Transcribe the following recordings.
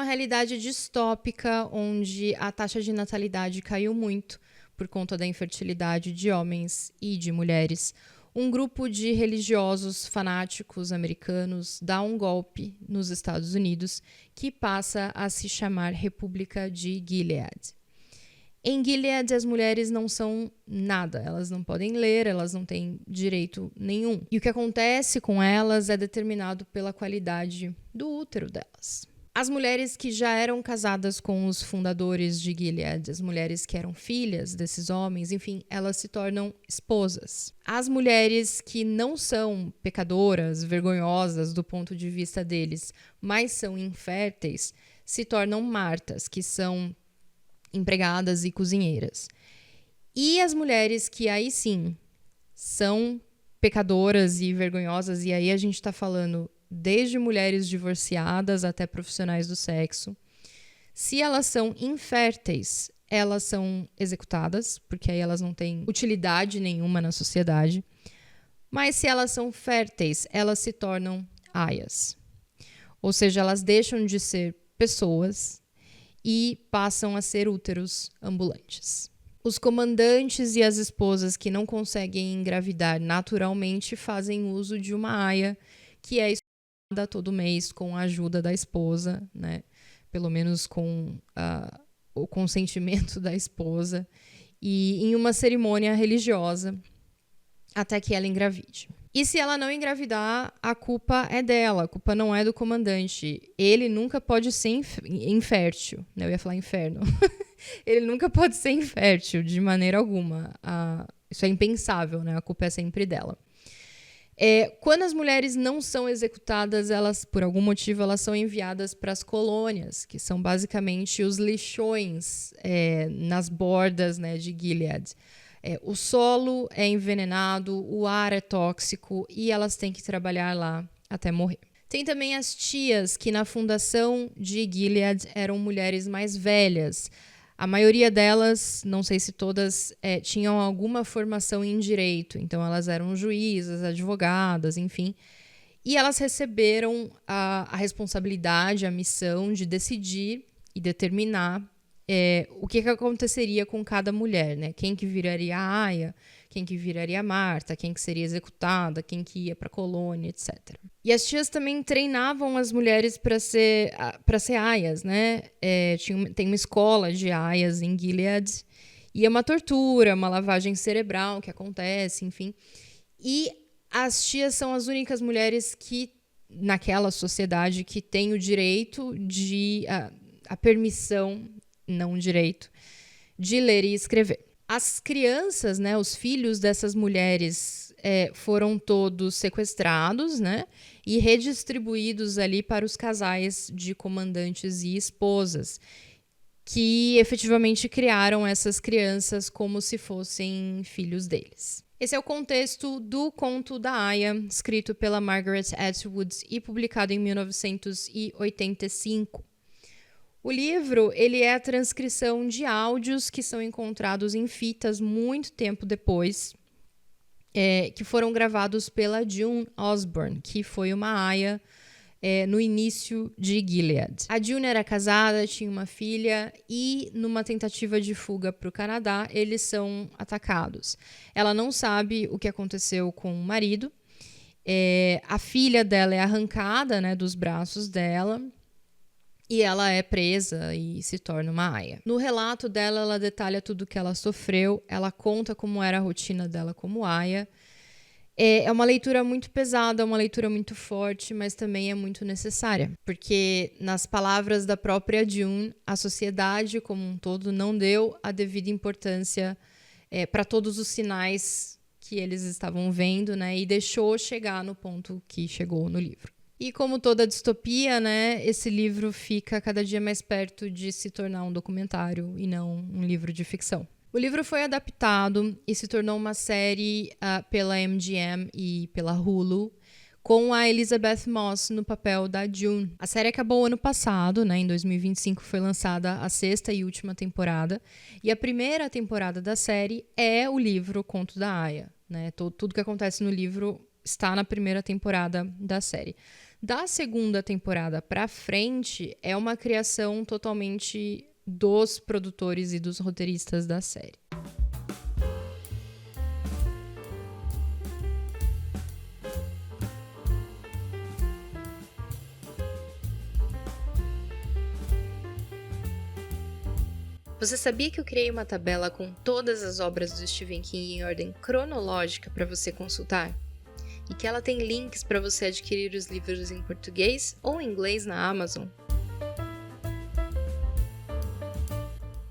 Numa realidade distópica, onde a taxa de natalidade caiu muito por conta da infertilidade de homens e de mulheres, um grupo de religiosos fanáticos americanos dá um golpe nos Estados Unidos que passa a se chamar República de Gilead. Em Gilead, as mulheres não são nada, elas não podem ler, elas não têm direito nenhum. E o que acontece com elas é determinado pela qualidade do útero delas. As mulheres que já eram casadas com os fundadores de Gilead, as mulheres que eram filhas desses homens, enfim, elas se tornam esposas. As mulheres que não são pecadoras, vergonhosas do ponto de vista deles, mas são inférteis, se tornam martas, que são empregadas e cozinheiras. E as mulheres que aí sim são pecadoras e vergonhosas, e aí a gente está falando desde mulheres divorciadas até profissionais do sexo, se elas são inférteis, elas são executadas, porque aí elas não têm utilidade nenhuma na sociedade. Mas se elas são férteis, elas se tornam aias. Ou seja, elas deixam de ser pessoas e passam a ser úteros ambulantes. Os comandantes e as esposas que não conseguem engravidar naturalmente fazem uso de uma aia, que é estudada todo mês com a ajuda da esposa, né? Pelo menos com o consentimento da esposa, e em uma cerimônia religiosa até que ela engravide. E se ela não engravidar, a culpa é dela, a culpa não é do comandante. Ele nunca pode ser infértil, né? Eu ia falar inferno. Ele nunca pode ser infértil de maneira alguma. Isso é impensável, né? A culpa é sempre dela. Quando as mulheres não são executadas, elas, por algum motivo, elas são enviadas para as colônias, que são basicamente os lixões nas bordas, né, de Gilead. O solo é envenenado, o ar é tóxico e elas têm que trabalhar lá até morrer. Tem também as tias, que na fundação de Gilead eram mulheres mais velhas. A maioria delas, não sei se todas, tinham alguma formação em direito. Então, elas eram juízas, advogadas, enfim. E elas receberam a responsabilidade, a missão de decidir e determinar o que aconteceria com cada mulher, né? Quem que viraria a aia, quem que viraria a Marta, quem que seria executada, quem que ia para a colônia, etc. E as tias também treinavam as mulheres para ser aias, né? Tem uma escola de aias em Gilead, e é uma tortura, uma lavagem cerebral que acontece, enfim. E as tias são as únicas mulheres que, naquela sociedade, que têm o direito de... a permissão, não o direito, de ler e escrever. As crianças, né, os filhos dessas mulheres foram todos sequestrados, né, e redistribuídos ali para os casais de comandantes e esposas, que efetivamente criaram essas crianças como se fossem filhos deles. Esse é o contexto do Conto da Aia, escrito pela Margaret Atwood e publicado em 1985. O livro, ele é a transcrição de áudios que são encontrados em fitas muito tempo depois, que foram gravados pela June Osborne, que foi uma aia no início de Gilead. A June era casada, tinha uma filha e, numa tentativa de fuga para o Canadá, eles são atacados. Ela não sabe o que aconteceu com o marido. A filha dela é arrancada, né, dos braços dela. E ela é presa e se torna uma aia. No relato dela, ela detalha tudo que ela sofreu, ela conta como era a rotina dela como aia. É uma leitura muito pesada, uma leitura muito forte, mas também é muito necessária. Porque, nas palavras da própria June, a sociedade como um todo não deu a devida importância para todos os sinais que eles estavam vendo, né? E deixou chegar no ponto que chegou no livro. E como toda distopia, né, esse livro fica cada dia mais perto de se tornar um documentário e não um livro de ficção. O livro foi adaptado e se tornou uma série pela MGM e pela Hulu, com a Elizabeth Moss no papel da June. A série acabou ano passado, né, em 2025 foi lançada a 6ª e última temporada, e a primeira temporada da série é o livro Conto da Aia, né? Tudo que acontece no livro está na primeira temporada da série. Da segunda temporada pra frente, é uma criação totalmente dos produtores e dos roteiristas da série. Você sabia que eu criei uma tabela com todas as obras do Stephen King em ordem cronológica para você consultar? E que ela tem links para você adquirir os livros em português ou em inglês na Amazon?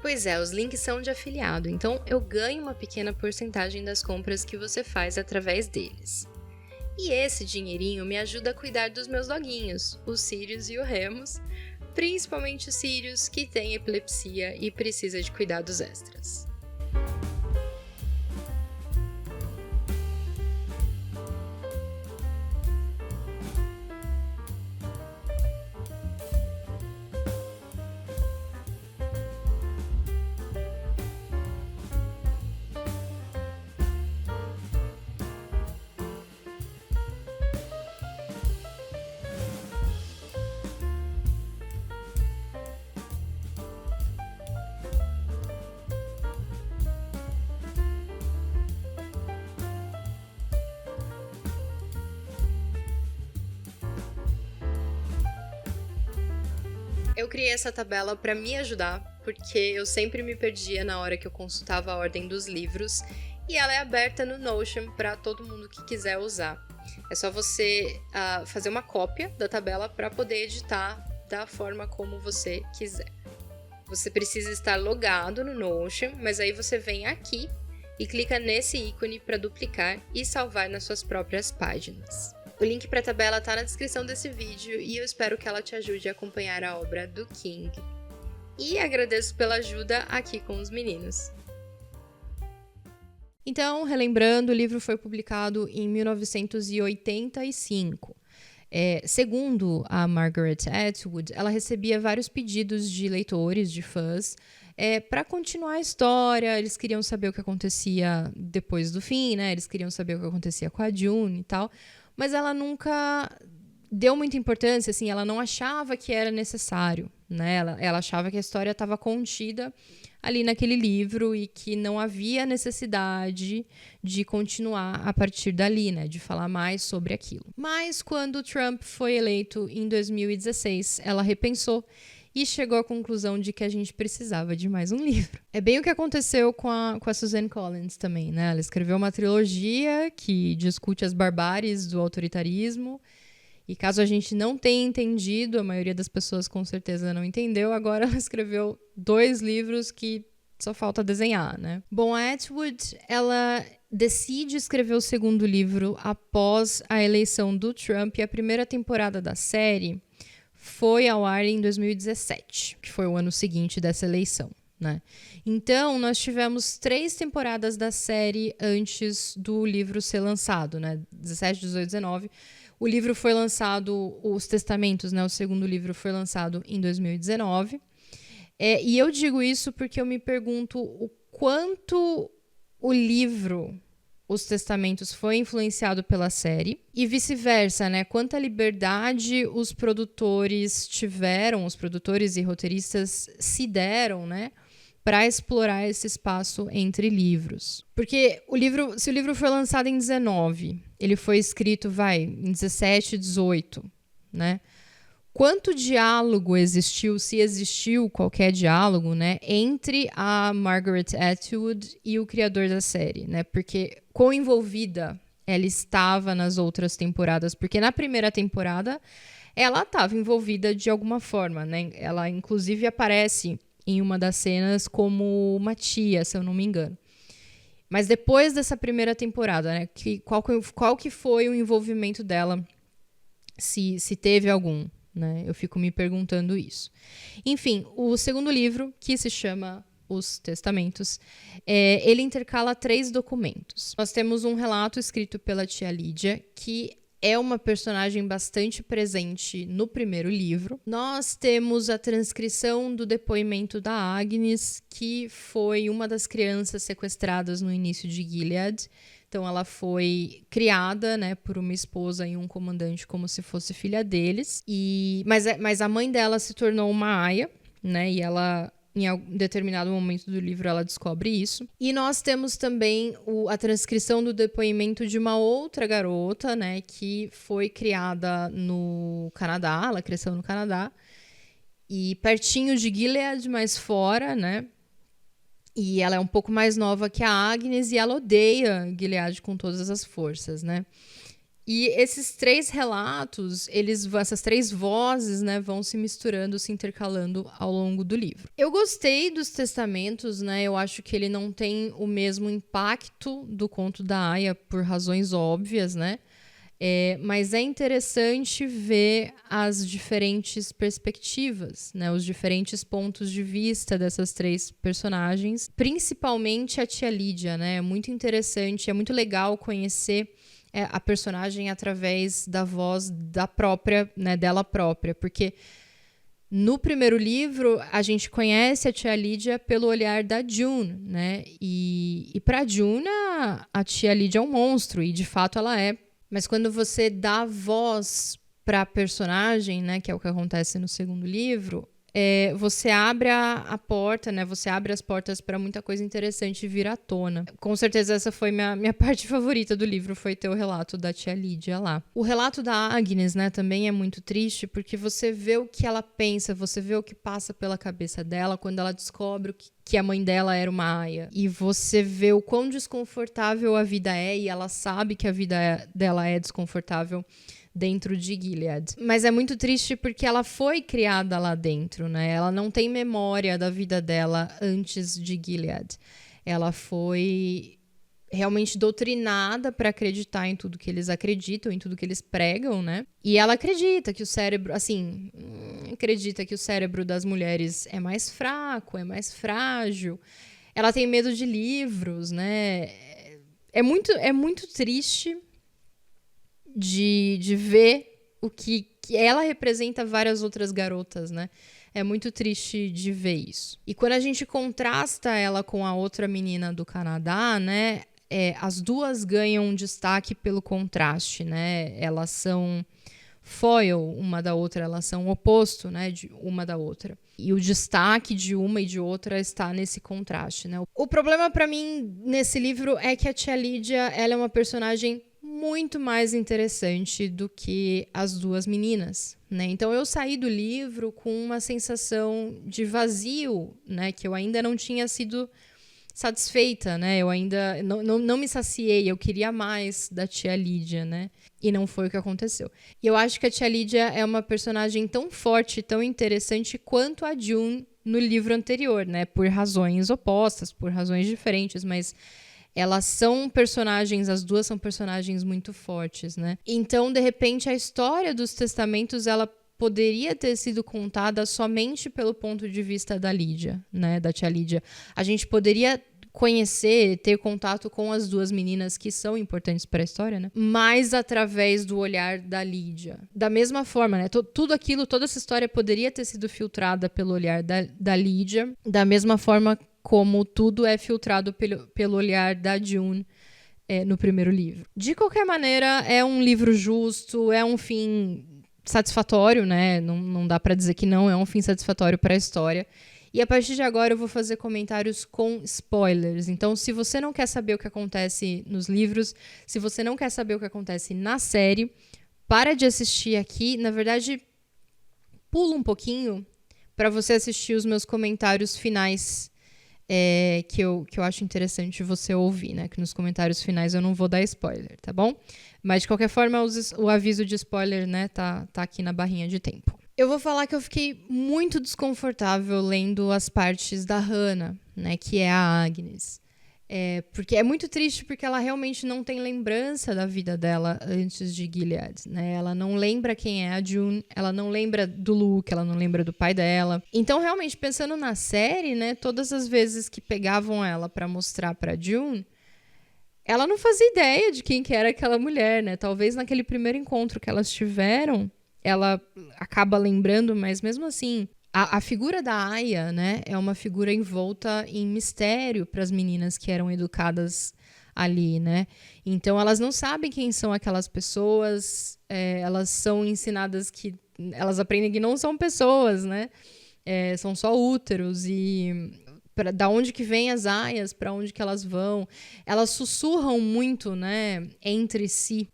Pois é, os links são de afiliado, então eu ganho uma pequena porcentagem das compras que você faz através deles. E esse dinheirinho me ajuda a cuidar dos meus doguinhos, o Sirius e o Remus, principalmente o Sirius, que tem epilepsia e precisa de cuidados extras. Eu criei essa tabela para me ajudar, porque eu sempre me perdia na hora que eu consultava a ordem dos livros, e ela é aberta no Notion para todo mundo que quiser usar. É só você fazer uma cópia da tabela para poder editar da forma como você quiser. Você precisa estar logado no Notion, mas aí você vem aqui e clica nesse ícone para duplicar e salvar nas suas próprias páginas. O link para a tabela está na descrição desse vídeo e eu espero que ela te ajude a acompanhar a obra do King. E agradeço pela ajuda aqui com os meninos. Então, relembrando, o livro foi publicado em 1985. Segundo a Margaret Atwood, ela recebia vários pedidos de leitores, de fãs, para continuar a história. Eles queriam saber o que acontecia depois do fim, né? Eles queriam saber o que acontecia com a June e tal. Mas ela nunca deu muita importância, assim, ela não achava que era necessário, né? Ela achava que a história estava contida ali naquele livro e que não havia necessidade de continuar a partir dali, né? De falar mais sobre aquilo. Mas quando Trump foi eleito em 2016, ela repensou e chegou à conclusão de que a gente precisava de mais um livro. É bem o que aconteceu com a Suzanne Collins também, né? Ela escreveu uma trilogia que discute as barbáries do autoritarismo. E caso a gente não tenha entendido, a maioria das pessoas com certeza não entendeu, agora ela escreveu 2 livros que só falta desenhar, né? Bom, a Atwood, ela decide escrever o segundo livro após a eleição do Trump e a primeira temporada da série foi ao ar em 2017, que foi o ano seguinte dessa eleição, né? Então, nós tivemos 3 temporadas da série antes do livro ser lançado, né? 17, 18, 19. O livro foi lançado, Os Testamentos, né? O segundo livro foi lançado em 2019. E eu digo isso porque eu me pergunto o quanto o livro Os Testamentos foi influenciado pela série e vice-versa, né? Quanta liberdade os produtores tiveram, os produtores e roteiristas se deram, né? Para explorar esse espaço entre livros. Porque se o livro foi lançado em 19, ele foi escrito, em 17, 18, né? Quanto diálogo existiu, se existiu qualquer diálogo, né, entre a Margaret Atwood e o criador da série, né? Porque quão envolvida ela estava nas outras temporadas, porque na primeira temporada ela estava envolvida de alguma forma, né? Ela inclusive aparece em uma das cenas como uma tia, se eu não me engano. Mas depois dessa primeira temporada, né, qual que foi o envolvimento dela, se teve algum, né? Eu fico me perguntando isso. Enfim, o segundo livro, que se chama Os Testamentos, ele intercala 3 documentos. Nós temos um relato escrito pela tia Lídia, que é uma personagem bastante presente no primeiro livro. Nós temos a transcrição do depoimento da Agnes, que foi uma das crianças sequestradas no início de Gilead. Então, ela foi criada, né, por uma esposa e um comandante como se fosse filha deles. Mas a mãe dela se tornou uma aia, né, e ela... Em algum determinado momento do livro ela descobre isso. E nós temos também a transcrição do depoimento de uma outra garota, né, que foi criada no Canadá, ela cresceu no Canadá, e pertinho de Gilead, mas fora, né, e ela é um pouco mais nova que a Agnes e ela odeia Gilead com todas as forças, né. E esses 3 relatos, essas 3 vozes, né, vão se misturando, se intercalando ao longo do livro. Eu gostei dos testamentos, né? Eu acho que ele não tem o mesmo impacto do conto da Aya por razões óbvias, né? Mas é interessante ver as diferentes perspectivas, né? Os diferentes pontos de vista dessas 3 personagens, principalmente a tia Lídia, né? É muito interessante, é muito legal conhecer a personagem através da voz da própria, né, dela própria, porque no primeiro livro a gente conhece a tia Lídia pelo olhar da June, né, e para June a tia Lídia é um monstro, e de fato ela é, mas quando você dá voz para a personagem, né, que é o que acontece no segundo livro, você abre a porta, né? Você abre as portas para muita coisa interessante vir à tona. Com certeza essa foi minha parte favorita do livro, foi ter o relato da tia Lídia lá. O relato da Agnes, né, também é muito triste, porque você vê o que ela pensa, você vê o que passa pela cabeça dela quando ela descobre que a mãe dela era uma aia. E você vê o quão desconfortável a vida é, e ela sabe que a vida dela é desconfortável dentro de Gilead. Mas é muito triste porque ela foi criada lá dentro, né? Ela não tem memória da vida dela antes de Gilead. Ela foi realmente doutrinada para acreditar em tudo que eles acreditam, em tudo que eles pregam, né? E ela acredita que o cérebro, acredita que o cérebro das mulheres é mais fraco, é mais frágil. Ela tem medo de livros, né? É muito triste de ver o que ela representa várias outras garotas, né? É muito triste de ver isso. E quando a gente contrasta ela com a outra menina do Canadá, né? As duas ganham um destaque pelo contraste, né? Elas são foil uma da outra, elas são o oposto, né? De uma da outra. E o destaque de uma e de outra está nesse contraste, né? O problema para mim nesse livro é que a tia Lídia, ela é uma personagem muito mais interessante do que as duas meninas, né? Então eu saí do livro com uma sensação de vazio, né? Que eu ainda não tinha sido satisfeita, né? Eu ainda não me saciei, eu queria mais da tia Lídia, né? E não foi o que aconteceu. E eu acho que a tia Lídia é uma personagem tão forte, tão interessante quanto a June no livro anterior, né? Por razões opostas, por razões diferentes, mas elas são personagens, as duas são personagens muito fortes, né? Então, de repente, a história dos testamentos, ela poderia ter sido contada somente pelo ponto de vista da Lídia, né? Da tia Lídia. A gente poderia conhecer, ter contato com as duas meninas que são importantes para a história, né? Mas através do olhar da Lídia. Da mesma forma, né? Tudo aquilo, toda essa história poderia ter sido filtrada pelo olhar da Lídia, da mesma forma como tudo é filtrado pelo olhar da June no primeiro livro. De qualquer maneira, é um livro justo, é um fim satisfatório, né? Não dá pra dizer que não é um fim satisfatório para a história. E a partir de agora eu vou fazer comentários com spoilers. Então, se você não quer saber o que acontece nos livros, se você não quer saber o que acontece na série, para de assistir aqui. Na verdade, pula um pouquinho para você assistir os meus comentários finais, que eu acho interessante você ouvir, né? Que nos comentários finais eu não vou dar spoiler, tá bom? Mas, de qualquer forma, o aviso de spoiler, né, tá aqui na barrinha de tempo. Eu vou falar que eu fiquei muito desconfortável lendo as partes da Hannah, né, que é a Agnes. Porque é muito triste porque ela realmente não tem lembrança da vida dela antes de Gilead, né? Ela não lembra quem é a June, ela não lembra do Luke, ela não lembra do pai dela. Então, realmente, pensando na série, né, todas as vezes que pegavam ela pra mostrar pra June, ela não fazia ideia de quem que era aquela mulher, né? Talvez naquele primeiro encontro que elas tiveram, ela acaba lembrando, mas mesmo assim, a figura da Aya, né, é uma figura envolta em mistério para as meninas que eram educadas ali, né? Então elas não sabem quem são aquelas pessoas, elas são ensinadas que elas aprendem que não são pessoas, né? São só úteros e da onde que vêm as aias, para onde que elas vão. Elas sussurram muito, né, entre si.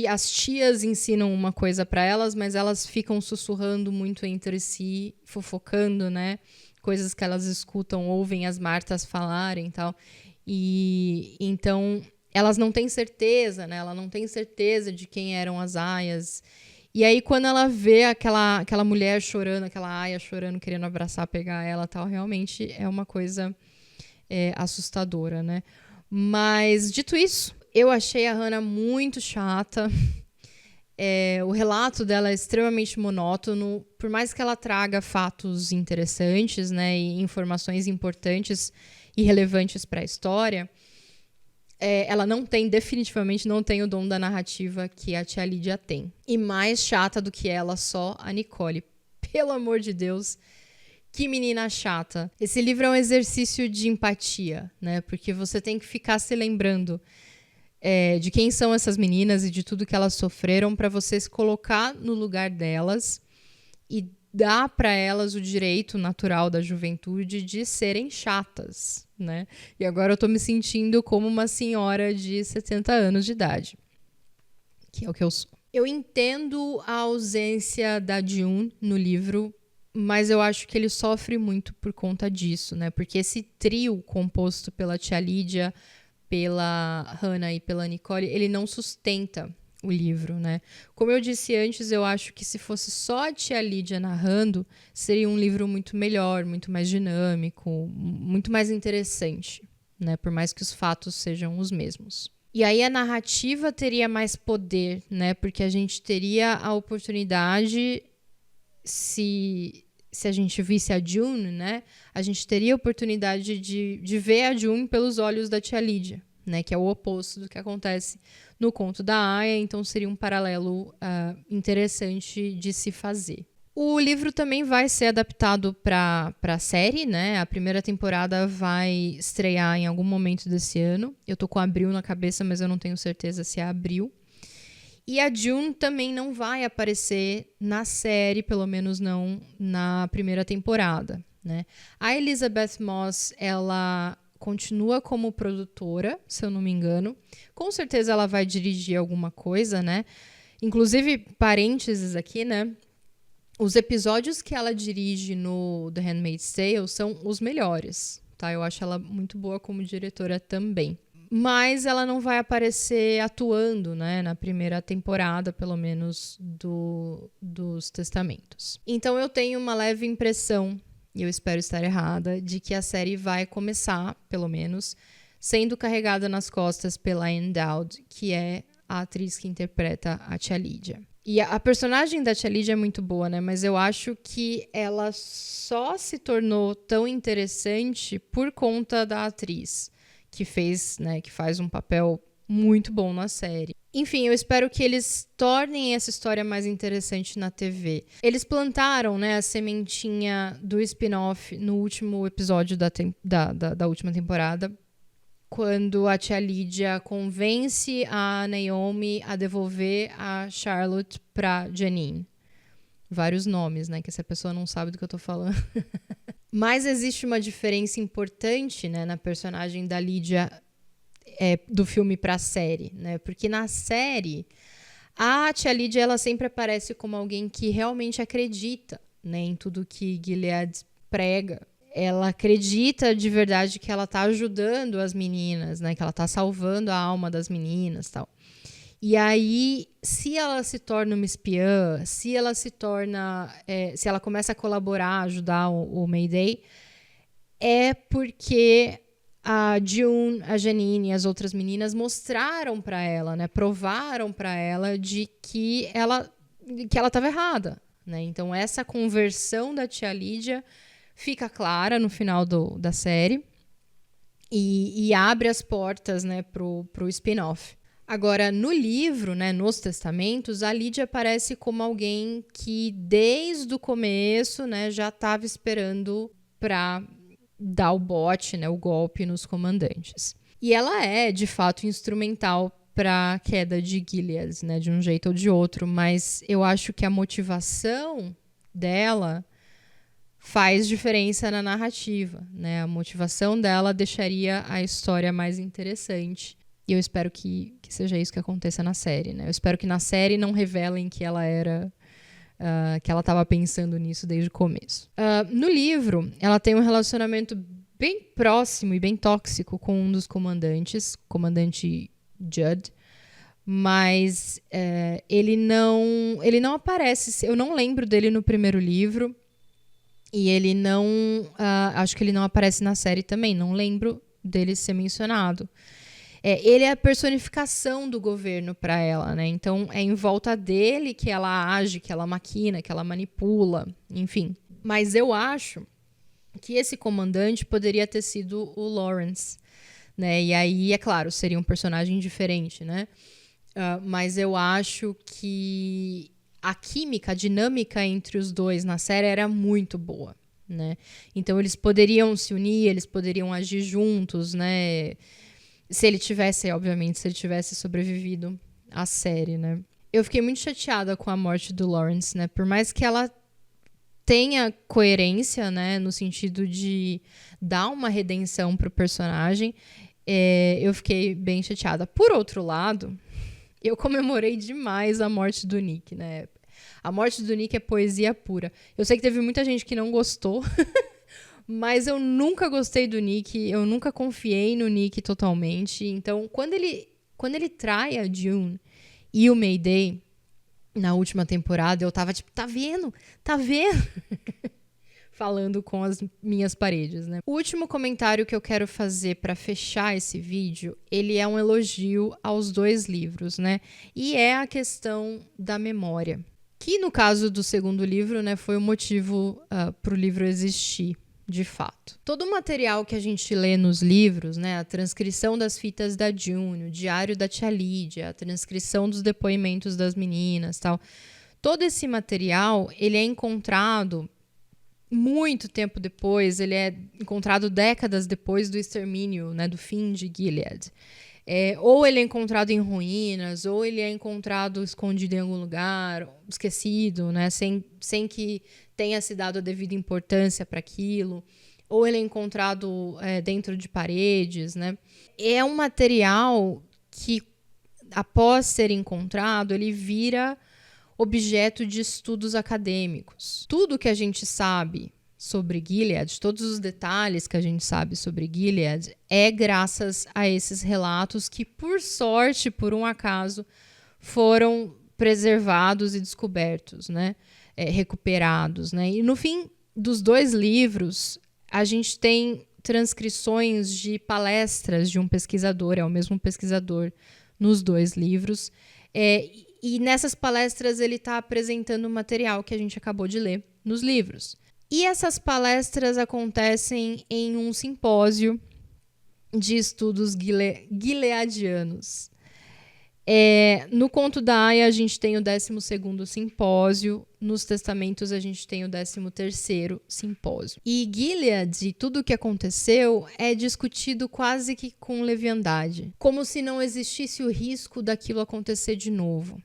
As tias ensinam uma coisa para elas, mas elas ficam sussurrando muito entre si, fofocando, né? Coisas que elas escutam, ouvem as Martas falarem e tal. E então elas não têm certeza, né? Ela não tem certeza de quem eram as aias. E aí, quando ela vê aquela mulher chorando, aquela aia chorando, querendo abraçar, pegar ela e tal, realmente é uma coisa assustadora, né? Mas, dito isso, eu achei a Hannah muito chata. O relato dela é extremamente monótono. Por mais que ela traga fatos interessantes, né, e informações importantes e relevantes para a história, ela definitivamente não tem o dom da narrativa que a tia Lídia tem. E mais chata do que ela, só a Nicole. Pelo amor de Deus, que menina chata. Esse livro é um exercício de empatia, né? Porque você tem que ficar se lembrando de quem são essas meninas e de tudo que elas sofreram para você se colocar no lugar delas e dar para elas o direito natural da juventude de serem chatas, né? E agora eu tô me sentindo como uma senhora de 70 anos de idade, que é o que eu sou. Eu entendo a ausência da June no livro, mas eu acho que ele sofre muito por conta disso, né? Porque esse trio composto pela tia Lídia, pela Hannah e pela Nicole, ele não sustenta o livro, né? Como eu disse antes, eu acho que se fosse só a tia Lídia narrando, seria um livro muito melhor, muito mais dinâmico, muito mais interessante, né? Por mais que os fatos sejam os mesmos. E aí a narrativa teria mais poder, né? Porque a gente teria a oportunidade, se a gente visse a June, né? A gente teria a oportunidade de ver a June pelos olhos da tia Lídia, né? Que é o oposto do que acontece no conto da Aya, então seria um paralelo interessante de se fazer. O livro também vai ser adaptado para a série, né? A primeira temporada vai estrear em algum momento desse ano. Eu tô com abril na cabeça, mas eu não tenho certeza se é abril. E a June também não vai aparecer na série, pelo menos não na primeira temporada, né? A Elizabeth Moss, ela continua como produtora, se eu não me engano. Com certeza ela vai dirigir alguma coisa, né? Inclusive, parênteses aqui, né? Os episódios que ela dirige no The Handmaid's Tale são os melhores, tá? Eu acho ela muito boa como diretora também. Mas ela não vai aparecer atuando, né, na primeira temporada, pelo menos, dos Testamentos. Então eu tenho uma leve impressão, e eu espero estar errada, de que a série vai começar, pelo menos, sendo carregada nas costas pela Anne Dowd, que é a atriz que interpreta a tia Lídia. E a personagem da tia Lídia é muito boa, né? Mas eu acho que ela só se tornou tão interessante por conta da atriz que faz um papel muito bom na série. Enfim, eu espero que eles tornem essa história mais interessante na TV. Eles plantaram, né, a sementinha do spin-off no último episódio da última temporada, quando a tia Lídia convence a Naomi a devolver a Charlotte pra Janine. Vários nomes, né, que essa pessoa não sabe do que eu tô falando. Mas existe uma diferença importante, né, na personagem da Lídia do filme para a série, né? Porque na série, a tia Lídia ela sempre aparece como alguém que realmente acredita, né, em tudo que Gilead prega. Ela acredita de verdade que ela está ajudando as meninas, né, que ela está salvando a alma das meninas, tal. E aí, se ela se torna uma espiã, se ela começa a colaborar, ajudar o Mayday, é porque a June, a Janine e as outras meninas mostraram para ela, né, provaram para ela de que ela estava errada, né? Então essa conversão da tia Lídia fica clara no final da série. e abre as portas, né, pro spin-off. Agora, no livro, né, nos testamentos, a Lídia aparece como alguém que, desde o começo, né, já estava esperando para dar o bote, né, o golpe nos comandantes. E ela é, de fato, instrumental para a queda de Gilead, né, de um jeito ou de outro, mas eu acho que a motivação dela faz diferença na narrativa, né? A motivação dela deixaria a história mais interessante. E eu espero que seja isso que aconteça na série, né? Eu espero que na série não revelem que ela era... que ela estava pensando nisso desde o começo. No livro, ela tem um relacionamento bem próximo e bem tóxico com um dos comandantes, comandante Judd, mas ele não aparece. Eu não lembro dele no primeiro livro, e ele não... acho que ele não aparece na série também, não lembro dele ser mencionado. Ele é a personificação do governo para ela, né? Então, é em volta dele que ela age, que ela maquina, que ela manipula, enfim. Mas eu acho que esse comandante poderia ter sido o Lawrence, né? E aí, é claro, seria um personagem diferente, né? Mas eu acho que a química, a dinâmica entre os dois na série era muito boa, né? Então, eles poderiam se unir, eles poderiam agir juntos, né? Se ele tivesse sobrevivido à série, né? Eu fiquei muito chateada com a morte do Lawrence, né? Por mais que ela tenha coerência, né? No sentido de dar uma redenção pro personagem, eu fiquei bem chateada. Por outro lado, eu comemorei demais a morte do Nick, né? A morte do Nick é poesia pura. Eu sei que teve muita gente que não gostou, mas eu nunca gostei do Nick, eu nunca confiei no Nick totalmente. Então, quando ele trai a June e o Mayday na última temporada, eu tava tipo, tá vendo? Tá vendo? Falando com as minhas paredes, né? O último comentário que eu quero fazer para fechar esse vídeo, ele é um elogio aos dois livros, né? E é a questão da memória, que no caso do segundo livro, né, foi o motivo pro livro existir, de fato. Todo o material que a gente lê nos livros, né, a transcrição das fitas da June, o diário da tia Lídia, a transcrição dos depoimentos das meninas, tal, todo esse material, ele é encontrado muito tempo depois, ele é encontrado décadas depois do extermínio, né, do fim de Gilead. Ou ele é encontrado em ruínas, ou ele é encontrado escondido em algum lugar, esquecido, né, sem que tenha se dado a devida importância para aquilo, ou ele é encontrado dentro de paredes, né. É um material que, após ser encontrado, ele vira objeto de estudos acadêmicos. Tudo que a gente sabe sobre Gilead, todos os detalhes que a gente sabe sobre Gilead, é graças a esses relatos que, por sorte, por um acaso, foram preservados e descobertos, né? Recuperados, né? E no fim dos dois livros, a gente tem transcrições de palestras de um pesquisador, é o mesmo pesquisador nos dois livros, e nessas palestras ele está apresentando o material que a gente acabou de ler nos livros. E essas palestras acontecem em um simpósio de estudos gileadianos. No Conto da Aia a gente tem o 12º simpósio, nos Testamentos a gente tem o 13º simpósio. E Gilead e tudo o que aconteceu é discutido quase que com leviandade, como se não existisse o risco daquilo acontecer de novo.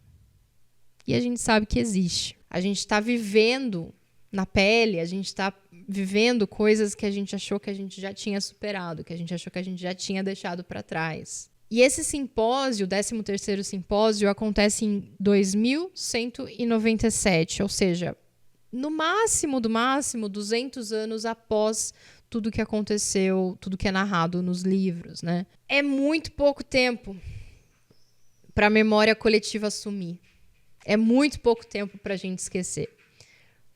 E a gente sabe que existe. A gente está vivendo na pele, a gente está vivendo coisas que a gente achou que a gente já tinha superado, que a gente achou que a gente já tinha deixado para trás. E esse simpósio, o 13º simpósio, acontece em 2197, ou seja, no máximo, 200 anos após tudo que aconteceu, tudo que é narrado nos livros, né? É muito pouco tempo para a memória coletiva sumir. É muito pouco tempo para a gente esquecer.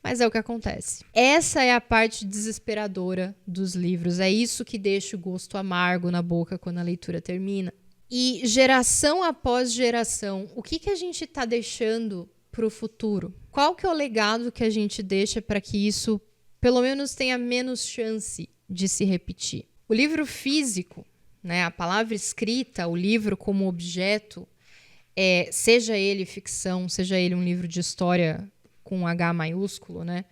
Mas é o que acontece. Essa é a parte desesperadora dos livros. É isso que deixa o gosto amargo na boca quando a leitura termina. E geração após geração, o que a gente está deixando para o futuro? Qual que é o legado que a gente deixa para que isso, pelo menos, tenha menos chance de se repetir? O livro físico, né, a palavra escrita, o livro como objeto, seja ele ficção, seja ele um livro de história com H maiúsculo, né?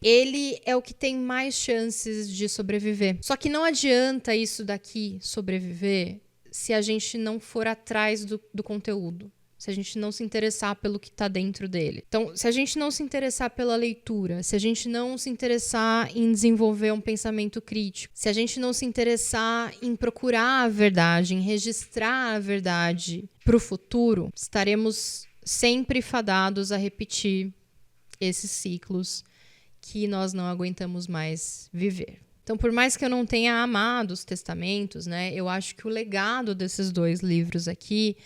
Ele é o que tem mais chances de sobreviver. Só que não adianta isso daqui sobreviver se a gente não for atrás do conteúdo, se a gente não se interessar pelo que está dentro dele. Então, se a gente não se interessar pela leitura, se a gente não se interessar em desenvolver um pensamento crítico, se a gente não se interessar em procurar a verdade, em registrar a verdade para o futuro, estaremos sempre fadados a repetir esses ciclos que nós não aguentamos mais viver. Então, por mais que eu não tenha amado os testamentos, né, eu acho que o legado desses 2 livros aqui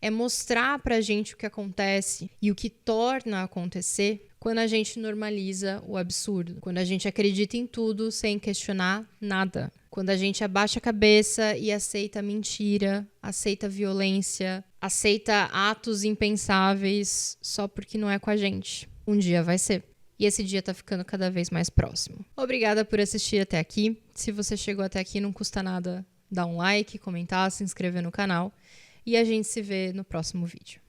é mostrar pra gente o que acontece e o que torna acontecer quando a gente normaliza o absurdo, quando a gente acredita em tudo sem questionar nada, quando a gente abaixa a cabeça e aceita mentira, aceita violência, aceita atos impensáveis só porque não é com a gente. Um dia vai ser. E esse dia tá ficando cada vez mais próximo. Obrigada por assistir até aqui. Se você chegou até aqui, não custa nada dar um like, comentar, se inscrever no canal. E a gente se vê no próximo vídeo.